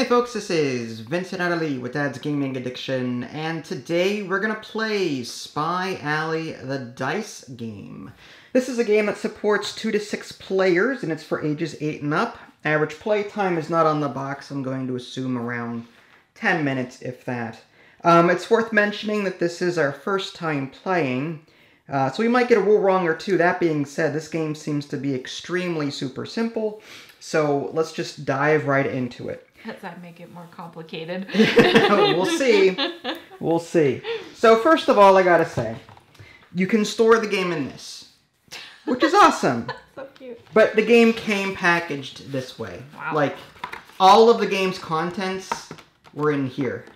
Hi folks, this is Vincent Adderley with Dad's Gaming Addiction, and today we're going to play Spy Alley, the dice game. This is a game that supports 2 to 6 players, and it's for ages 8 and up. Average play time is not on the box. I'm going to assume around 10 minutes, if that. It's worth mentioning that this is our first time playing, so we might get a rule wrong or two. That being said, this game seems to be extremely super simple, so let's just dive right into it. Does that make it more complicated? We'll see. We'll see. So first of all, I gotta say, you can store the game in this, which is awesome. So cute. But the game came packaged this way. Wow. Like, all of the game's contents were in here.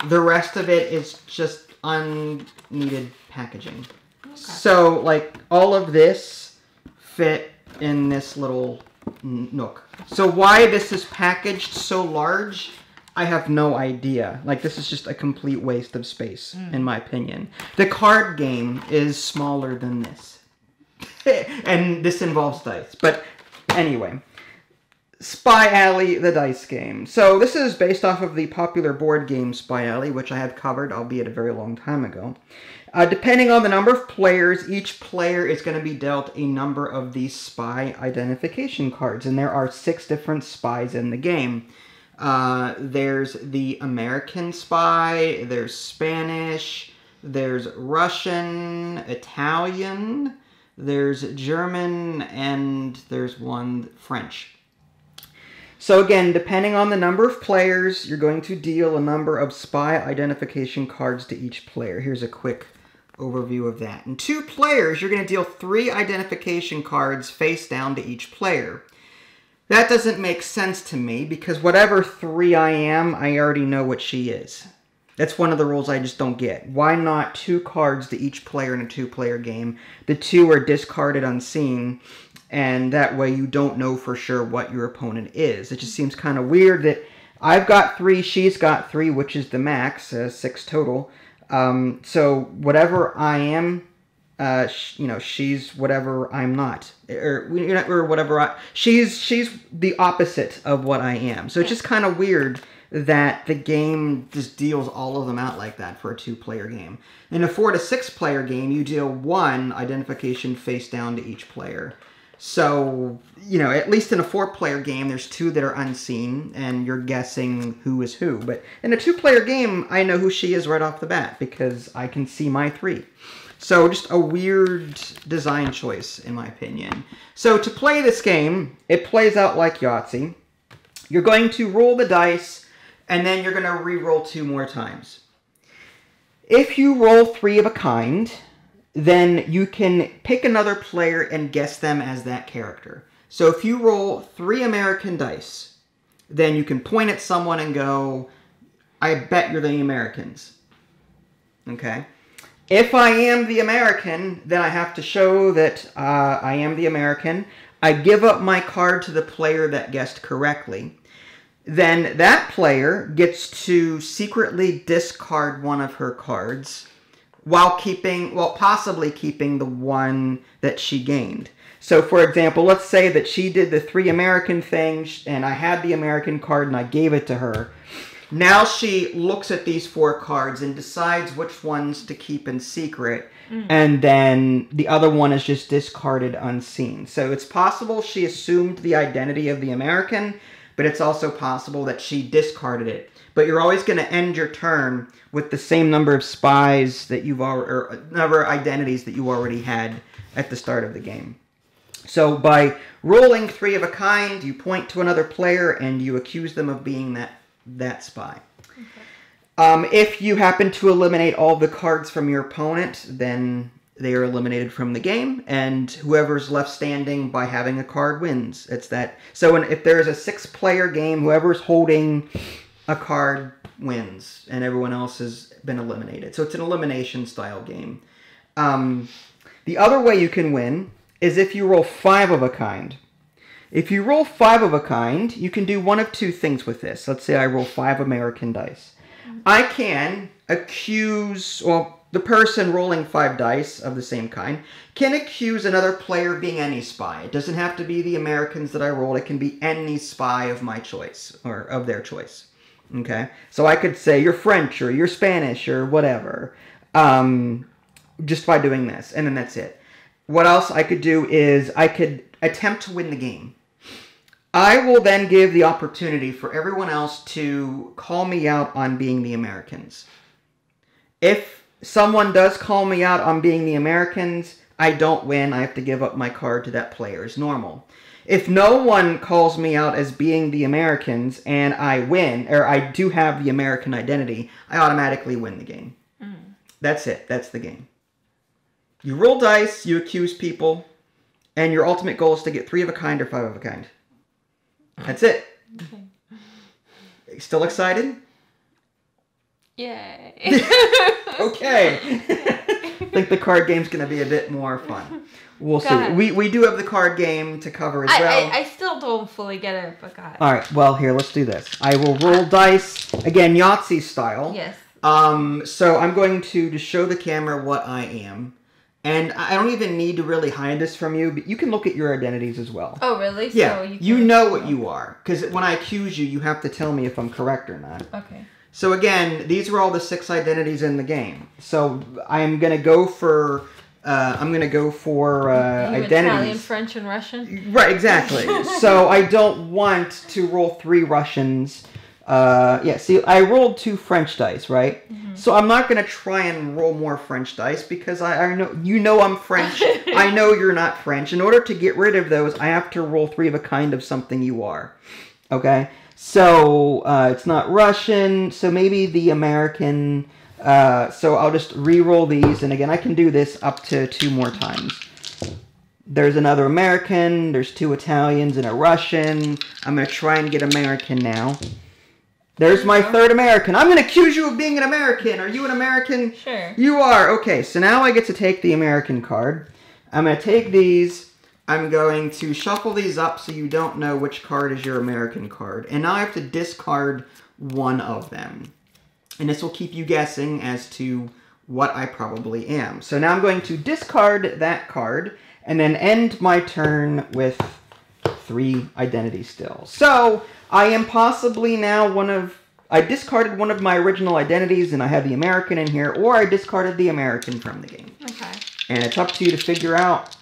The rest of it is just unneeded packaging. Okay. So, like, all of this fit in this little nook. So why this is packaged so large, I have no idea. Like, this is just a complete waste of space, in my opinion. The card game is smaller than this. And this involves dice. But anyway, Spy Alley, the dice game. So this is based off of the popular board game Spy Alley, which I have covered, albeit a very long time ago. Depending on the number of players, each player is going to be dealt a number of these spy identification cards. And there are 6 different spies in the game. There's the American spy, there's Spanish, there's Russian, Italian, there's German, and there's one French. So again, depending on the number of players, you're going to deal a number of spy identification cards to each player. Here's a quick overview of that. In 2 players, you're going to deal 3 identification cards face down to each player. That doesn't make sense to me, because whatever 3 I am, I already know what she is. That's one of the rules I just don't get. Why not 2 cards to each player in a 2-player game? The 2 are discarded unseen, and that way you don't know for sure what your opponent is. It just seems kind of weird that I've got 3, she's got 3, which is the max, 6 total. So whatever I am, she's whatever I'm not, or whatever she's the opposite of what I am. So it's just kind of weird that the game just deals all of them out like that for a 2-player game. In a 4 to 6 player game, you deal 1 identification face down to each player. So, at least in a 4-player game, there's 2 that are unseen, and you're guessing who is who. But in a 2-player game, I know who she is right off the bat, because I can see my 3. So, just a weird design choice, in my opinion. So, to play this game, it plays out like Yahtzee. You're going to roll the dice, and then you're going to re-roll 2 more times. If you roll 3 of a kind, then you can pick another player and guess them as that character. So if you roll 3 American dice, then you can point at someone and go, I bet you're the Americans. Okay? If I am the American, then I have to show that I am the American. I give up my card to the player that guessed correctly. Then that player gets to secretly discard one of her cards, while possibly keeping the one that she gained. So, for example, let's say that she did the 3 American thing, and I had the American card and I gave it to her. Now she looks at these 4 cards and decides which ones to keep in secret, and then the other one is just discarded unseen. So it's possible she assumed the identity of the American, but it's also possible that she discarded it. But you're always going to end your turn with the same number of spies that or number of identities that you already had at the start of the game. So by rolling 3 of a kind, you point to another player and you accuse them of being that spy. Okay. If you happen to eliminate all the cards from your opponent, then they are eliminated from the game, and whoever's left standing by having a card wins. It's that. So if there's a 6-player game, whoever's holding a card wins, and everyone else has been eliminated. So it's an elimination style game. The other way you can win is if you roll 5 of a kind. If you roll 5 of a kind, you can do one of 2 things with this. Let's say I roll 5 American dice. I can accuse, well, the person rolling 5 dice of the same kind can accuse another player of being any spy. It doesn't have to be the Americans that I rolled. It can be any spy of my choice, or of their choice. Okay? So I could say, you're French, or you're Spanish, or whatever, just by doing this, and then that's it. What else I could do is I could attempt to win the game. I will then give the opportunity for everyone else to call me out on being the Americans. If someone does call me out on being the Americans, I don't win. I have to give up my card to that player as normal. If no one calls me out as being the Americans and I win, or I do have the American identity, I automatically win the game. That's it. That's the game. You roll dice, you accuse people, and your ultimate goal is to get 3 of a kind or 5 of a kind. That's it. Okay. Still excited? Yay. Okay. I think the card game's going to be a bit more fun. We'll see. We do have the card game to cover as well. I still don't fully get it, but God. All right. Well, here, let's do this. I will roll dice, again, Yahtzee style. Yes. So I'm going to just show the camera what I am. And I don't even need to really hide this from you, but you can look at your identities as well. Oh, really? Yeah, So you know what you are. Because when I accuse you, you have to tell me if I'm correct or not. Okay. So again, these are all the 6 identities in the game. So I'm going to go for... identities. Italian, French, and Russian? Right, exactly. So I don't want to roll 3 Russians. See, I rolled 2 French dice, right? So I'm not going to try and roll more French dice because I know you know I'm French. I know you're not French. In order to get rid of those, I have to roll 3 of a kind of something you are. Okay? So it's not Russian, so maybe the American. So I'll just re-roll these, and again, I can do this up to 2 more times. There's another American, there's 2 Italians and a Russian. I'm going to try and get American now. There's my 3rd American. I'm going to accuse you of being an American. Are you an American? Sure. You are. Okay, so now I get to take the American card. I'm going to take these. I'm going to shuffle these up so you don't know which card is your American card. And now I have to discard one of them. And this will keep you guessing as to what I probably am. So now I'm going to discard that card and then end my turn with 3 identities still. So I am possibly now I discarded one of my original identities and I have the American in here, or I discarded the American from the game. Okay. And it's up to you to figure out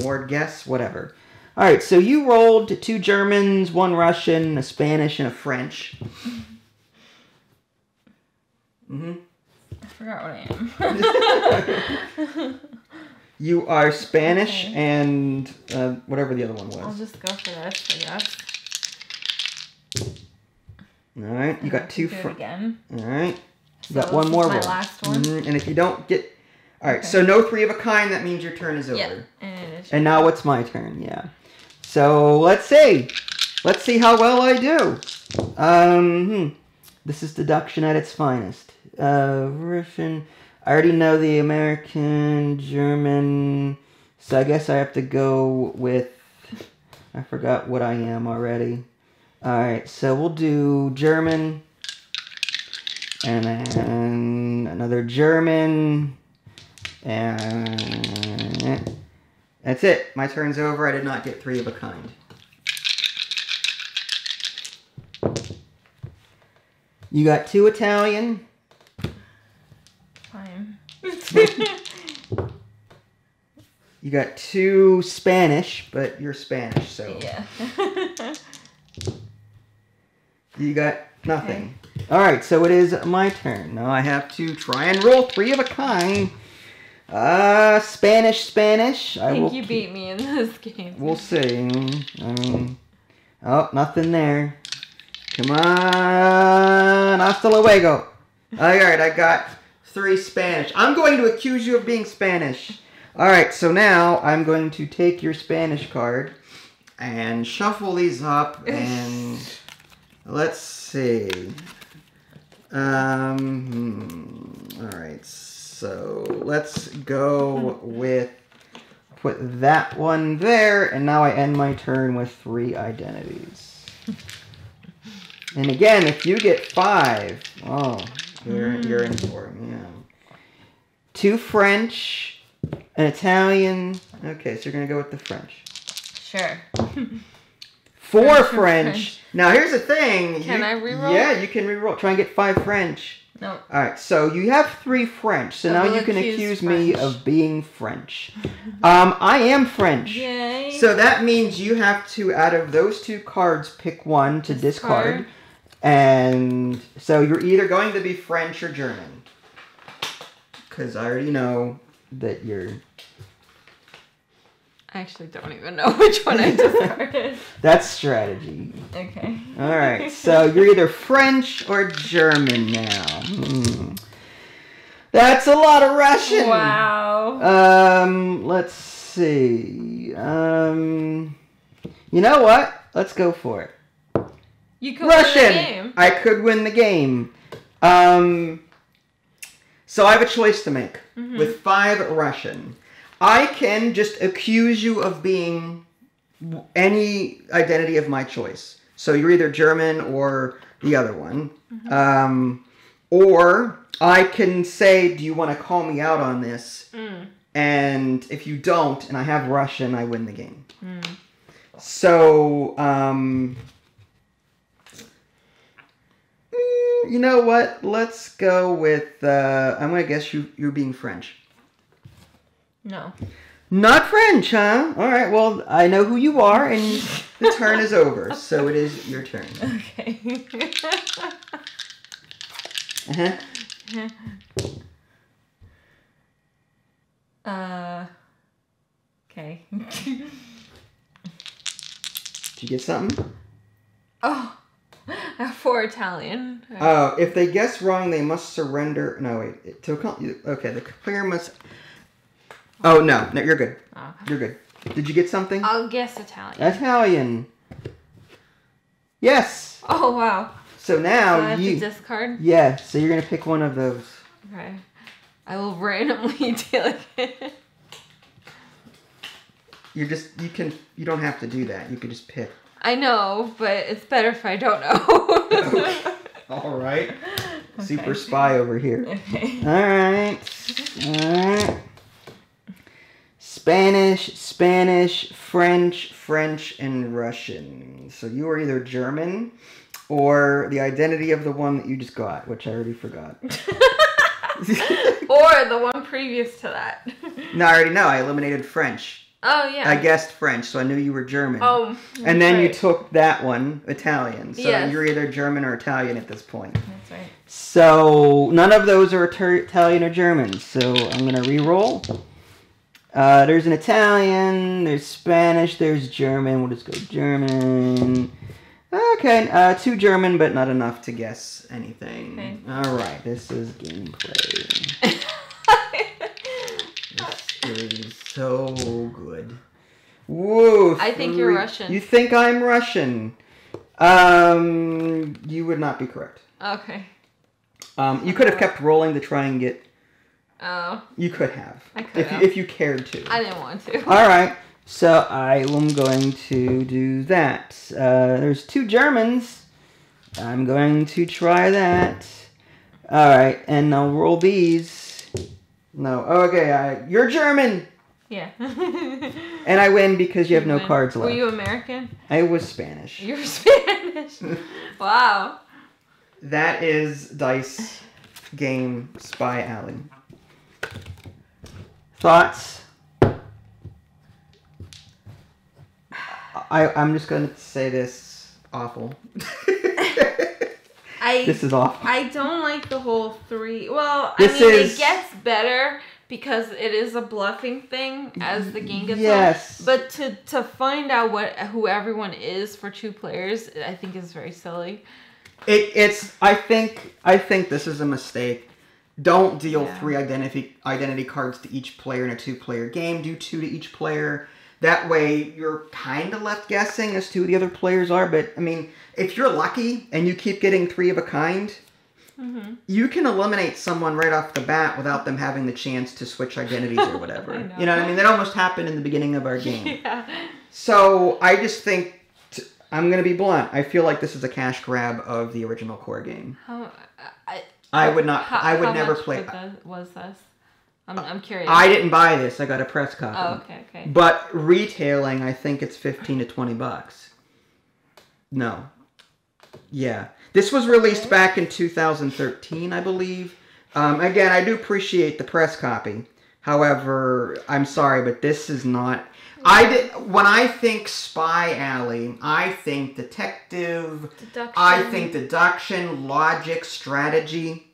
or guess, whatever. Alright, so you rolled 2 Germans, 1 Russian, a Spanish, and a French. I forgot what I am. You are Spanish and whatever the other one was. I'll just go for this, I guess. Alright, you got 2 again. Alright. You So got 1 more roll. my last one. And if you don't get... Alright, so no 3 of a kind, that means your turn is over. Yeah, and it is. And now it's my turn, yeah. So, let's see. Let's see how well I do. This is deduction at its finest. Russian... I already know the American, German, so I guess I have to go with... I forgot what I am already. Alright, so we'll do German, and then another German, and that's it. My turn's over. I did not get 3 of a kind. You got 2 Italian. Fine. You got 2 Spanish, but you're Spanish, so... Yeah. You got nothing. Okay. Alright, so it is my turn. Now I have to try and roll 3 of a kind. Spanish. I think you beat me in this game. We'll see. Oh, nothing there. Come on. Hasta luego. Alright, I got 3 Spanish. I'm going to accuse you of being Spanish. Alright, so now I'm going to take your Spanish card and shuffle these up and... Let's see. Alright, so let's go with... Put that one there, and now I end my turn with 3 identities. And again, if you get 5... Oh, you're in for it, yeah. 2 French, an Italian. Okay, so you're going to go with the French. Sure. 4 French. Now, here's the thing. Can I reroll? Yeah, you can reroll. Try and get 5 French. No. All right, so you have 3 French. So now you can accuse me of being French. I am French. Yay. So that means you have to, out of those 2 cards, pick one to discard. And so you're either going to be French or German. Because I already know that you're... I actually don't even know which one I discarded. That's strategy. Okay. All right, so you're either French or German now. That's a lot of Russian. Wow. Let's see. You know what? Let's go for it. You could Russian. win the game. I could win the game. So I have a choice to make with 5 Russian. I can just accuse you of being any identity of my choice. So you're either German or the other one. Or I can say, do you want to call me out on this? And if you don't, and I have Russian, I win the game. So, you know what? Let's go with, I'm going to guess you're being French. No. Not French, huh? All right, well, I know who you are, and the turn is over, so it is your turn. Okay. Okay. Did you get something? Oh, 4 Italian. Oh, if they guess wrong, they must surrender. No, wait. Okay, the player must... Oh, no, you're good. Oh. You're good. Did you get something? I'll guess Italian. Italian. Yes. Oh, wow. So now I have to discard? Yeah, so you're going to pick one of those. Okay. I will randomly deal it. You don't have to do that. You can just pick. I know, but it's better if I don't know. Okay. All right. Okay. Super spy over here. Okay. All right. Spanish, French, and Russian. So you are either German or the identity of the one that you just got, which I already forgot. Or the one previous to that. No, I already know. I eliminated French. Oh, yeah. I guessed French, so I knew you were German. Oh, and then right. you took that one, Italian. So yes. You're either German or Italian at this point. That's right. So none of those are Italian or German. So I'm going to re-roll. There's an Italian, there's Spanish, there's German. We'll just go German. Okay, 2 German, but not enough to guess anything. Okay. All right, this is gameplay. This is so good. Whoa. I think you're Russian. You think I'm Russian? You would not be correct. Okay. You could have kept rolling to try and get... Oh. You could have. I could have. If you cared to. I didn't want to. All right. So I am going to do that. There's 2 Germans. I'm going to try that. All right. And I'll roll these. No. Okay. You're German. Yeah. And I win because you have no cards left. Were you American? I was Spanish. You were Spanish. Wow. That is Dice Game Spy Alley. Thoughts? I'm just going to say this. Awful. This is awful. I don't like the whole 3. Well, it gets better because it is a bluffing thing as the game gets on. But to find out who everyone is for 2 players, I think is very silly. I think this is a mistake. Don't deal 3 identity cards to each player in a 2-player game. Do 2 to each player. That way, you're kind of left guessing as to who the other players are. But, I mean, if you're lucky and you keep getting 3 of a kind, you can eliminate someone right off the bat without them having the chance to switch identities or whatever. You know what I mean? That almost happened in the beginning of our game. Yeah. So, I just think... I'm going to be blunt. I feel like this is a cash grab of the original core game. I would not. I would never play. Was this? I'm curious. I didn't buy this. I got a press copy. Oh, okay. But retailing, I think it's $15 to $20. No. Yeah. This was released back in 2013, I believe. Again, I do appreciate the press copy. However, I'm sorry, but this is not... When I think Spy Alley, I think detective, I think deduction, logic, strategy.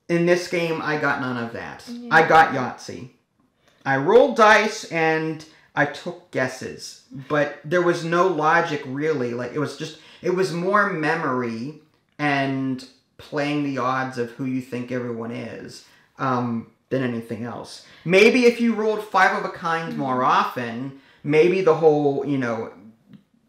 In this game, I got none of that. Yeah. I got Yahtzee. I rolled dice and I took guesses, but there was no logic really. Like it was more memory and playing the odds of who you think everyone is than anything else. Maybe if you rolled 5 of a kind more often, maybe the whole,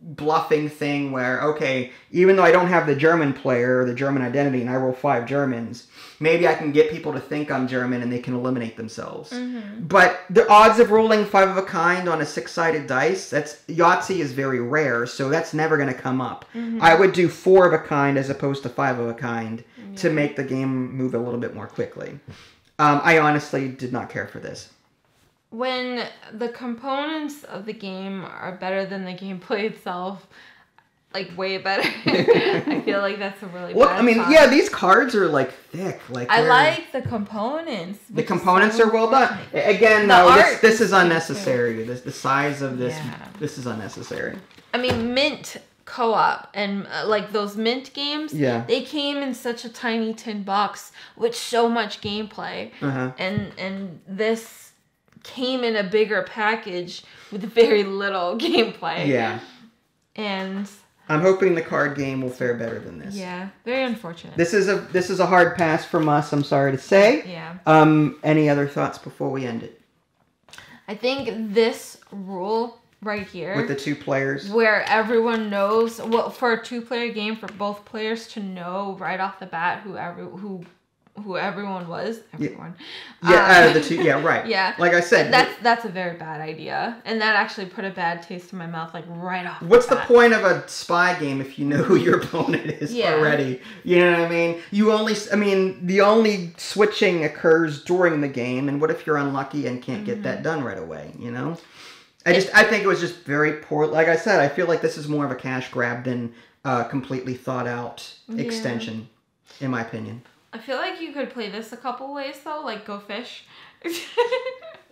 bluffing thing where, okay, even though I don't have the German player or the German identity and I roll 5 Germans, maybe I can get people to think I'm German and they can eliminate themselves. Mm-hmm. But the odds of rolling 5 of a kind on a 6-sided dice, Yahtzee is very rare, so that's never going to come up. Mm-hmm. I would do 4 of a kind as opposed to 5 of a kind to make the game move a little bit more quickly. I honestly did not care for this. When the components of the game are better than the gameplay itself, like way better, I feel like that's a really bad sign. Yeah, these cards are like thick. I like the components. The components are well done. Again, though, this is unnecessary. The size of this, this is unnecessary. I mean, Mint co-op and like those Mint games, they came in such a tiny tin box with so much gameplay, and this came in a bigger package with very little gameplay. Yeah. And I'm hoping the card game will fare better than this. Yeah, very unfortunate. This is a hard pass from us, I'm sorry to say. Yeah. Any other thoughts before we end it? I think this rule right here with the 2 players, where everyone knows, well, for a 2-player game, for both players to know right off the bat who everyone was. Everyone. Out of the 2. Yeah, right. Yeah. Like I said, that's a very bad idea, and that actually put a bad taste in my mouth, like right off. What's the point of a spy game if you know who your opponent is already? You know what I mean? The only switching occurs during the game, and what if you're unlucky and can't get that done right away? I think it was just very poor. Like I said, I feel like this is more of a cash grab than a completely thought out extension, in my opinion. I feel like you could play this a couple ways, though, like go fish.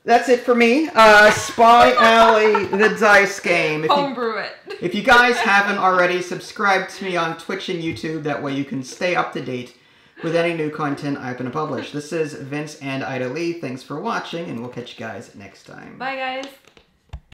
That's it for me. Spy Alley, the dice game. Homebrew it. If you guys haven't already, subscribe to me on Twitch and YouTube. That way you can stay up to date with any new content I'm going to publish. This is Vince and Ida Lee. Thanks for watching, and we'll catch you guys next time. Bye, guys.